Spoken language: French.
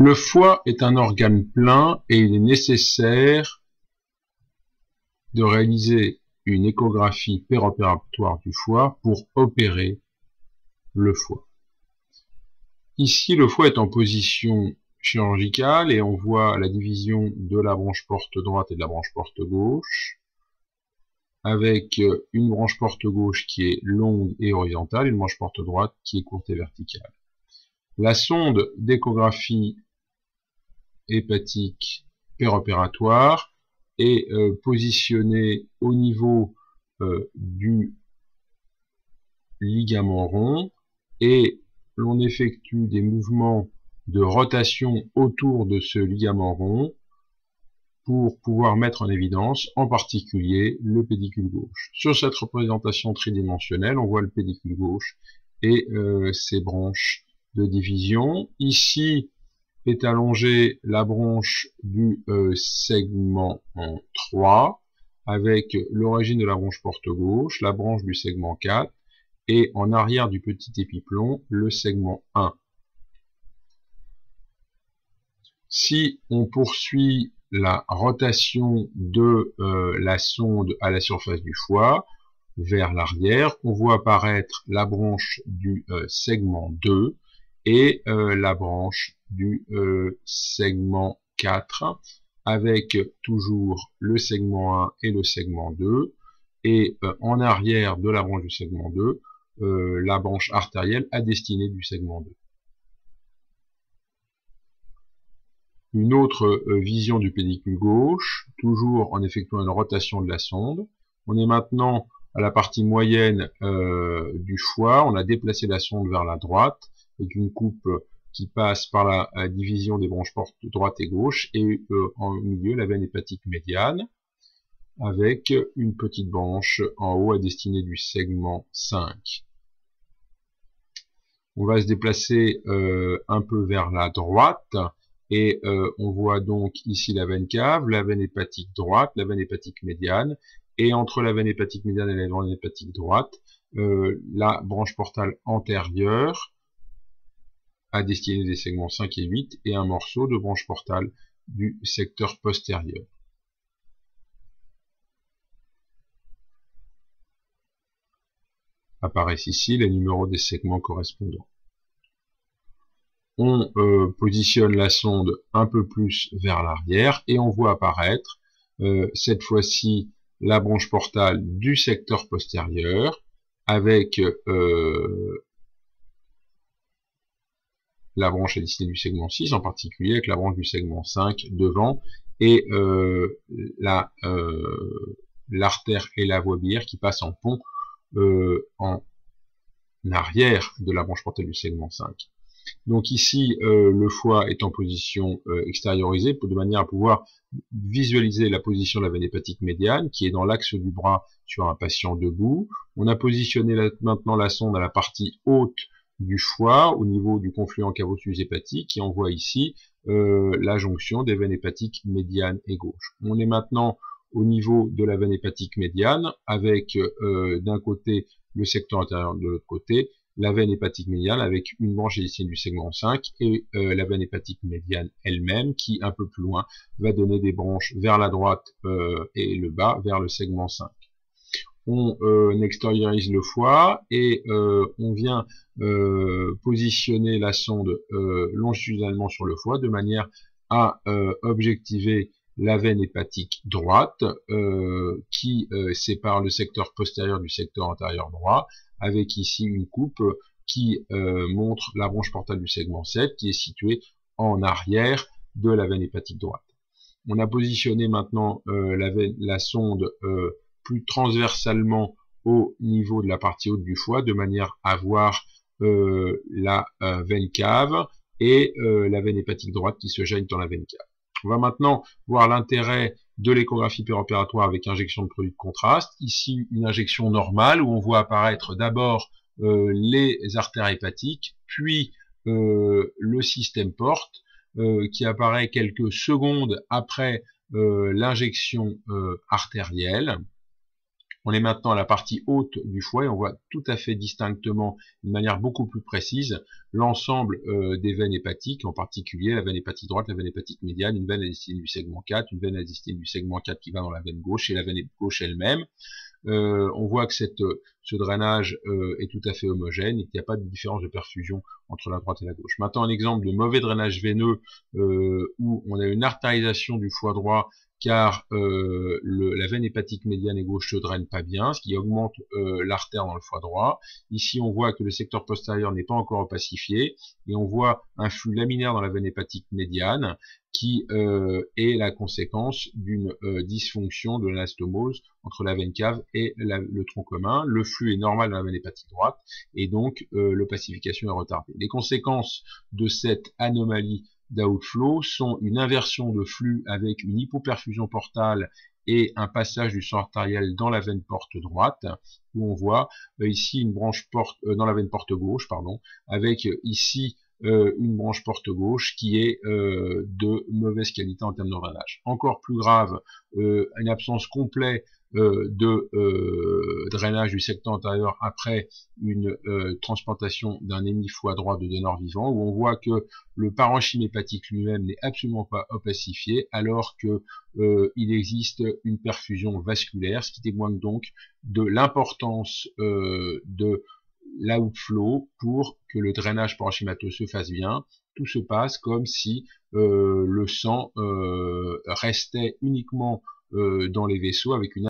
Le foie est un organe plein et il est nécessaire de réaliser une échographie péropératoire du foie pour opérer le foie. Ici, le foie est en position chirurgicale et on voit la division de la branche porte droite et de la branche porte gauche, avec une branche porte gauche qui est longue et horizontale, et une branche porte droite qui est courte et verticale. La sonde d'échographie hépatique péropératoire est positionnée au niveau du ligament rond et l'on effectue des mouvements de rotation autour de ce ligament rond pour pouvoir mettre en évidence, en particulier, le pédicule gauche. Sur cette représentation tridimensionnelle, on voit le pédicule gauche et ses branches de division. Ici est allongée la branche du segment 3, avec l'origine de la branche porte gauche, la branche du segment 4, et en arrière du petit épiplomb, le segment 1. Si on poursuit la rotation de la sonde à la surface du foie, vers l'arrière, on voit apparaître la branche du segment 2 et la branche du segment 4, avec toujours le segment 1 et le segment 2, et en arrière de la branche du segment 2, la branche artérielle à destinée du segment 2. Une autre vision du pédicule gauche, toujours en effectuant une rotation de la sonde. On est maintenant à la partie moyenne du foie. On a déplacé la sonde vers la droite, avec une coupe qui passe par la division des branches porte droite et gauche, et en milieu la veine hépatique médiane, avec une petite branche en haut à destinée du segment 5. On va se déplacer un peu vers la droite, et on voit donc ici la veine cave, la veine hépatique droite, la veine hépatique médiane, et entre la veine hépatique médiane et la veine hépatique droite, la branche portale antérieure à destinée des segments 5 et 8, et un morceau de branche portale du secteur postérieur. Apparaissent ici les numéros des segments correspondants. On positionne la sonde un peu plus vers l'arrière et on voit apparaître cette fois-ci la branche portale du secteur postérieur avec la branche à destinée du segment 6, en particulier avec la branche du segment 5 devant, et l'artère et la voie biliaire qui passent en pont en arrière de la branche portale du segment 5. Donc ici, le foie est en position extériorisée, de manière à pouvoir visualiser la position de la veine hépatique médiane, qui est dans l'axe du bras sur un patient debout. On a positionné maintenant la sonde à la partie haute du foie, au niveau du confluent cavotus hépatique, et on voit ici la jonction des veines hépatiques médiane et gauche. On est maintenant au niveau de la veine hépatique médiane, avec d'un côté le secteur intérieur, de l'autre côté la veine hépatique médiane avec une branche à destinée du segment 5 et la veine hépatique médiane elle-même qui, un peu plus loin, va donner des branches vers la droite et le bas vers le segment 5. On extériorise le foie et on vient positionner la sonde longitudinalement sur le foie de manière à objectiver la veine hépatique droite qui sépare le secteur postérieur du secteur antérieur droit, avec ici une coupe qui montre la branche portale du segment 7 qui est située en arrière de la veine hépatique droite. On a positionné maintenant la sonde plus transversalement au niveau de la partie haute du foie de manière à voir la veine cave et la veine hépatique droite qui se joignent dans la veine cave. On va maintenant voir l'intérêt de l'échographie péropératoire avec injection de produit de contraste. Ici, une injection normale où on voit apparaître d'abord les artères hépatiques, puis le système porte qui apparaît quelques secondes après l'injection artérielle. On est maintenant à la partie haute du foie et on voit tout à fait distinctement, d'une manière beaucoup plus précise, l'ensemble des veines hépatiques, en particulier la veine hépatique droite, la veine hépatique médiane, une veine à destinée du segment 4, une veine à destinée du segment 4 qui va dans la veine gauche et la veine gauche elle-même. On voit que ce drainage est tout à fait homogène et qu'il n'y a pas de différence de perfusion entre la droite et la gauche. Maintenant, un exemple de mauvais drainage veineux où on a une artérialisation du foie droit car la veine hépatique médiane et gauche ne draine pas bien, ce qui augmente l'artère dans le foie droit. Ici, on voit que le secteur postérieur n'est pas encore opacifié et on voit un flux laminaire dans la veine hépatique médiane qui est la conséquence d'une dysfonction de l'anastomose entre la veine cave et le tronc commun. Le flux est normal dans la veine hépatique droite et donc l'opacification est retardée. Les conséquences de cette anomalie d'outflow sont une inversion de flux avec une hypoperfusion portale et un passage du sang artériel dans la veine porte droite, où on voit ici une branche dans la veine porte gauche, pardon, avec ici une branche porte gauche qui est de mauvaise qualité en termes de drainage. Encore plus grave, une absence complète de drainage du septum antérieur après une transplantation d'un hémifoie droit de donneur vivant, où on voit que le parenchyme hépatique lui-même n'est absolument pas opacifié, alors que il existe une perfusion vasculaire, ce qui témoigne donc de l'importance de l'outflow pour que le drainage parenchymateux se fasse bien. Tout se passe comme si le sang restait uniquement dans les vaisseaux avec une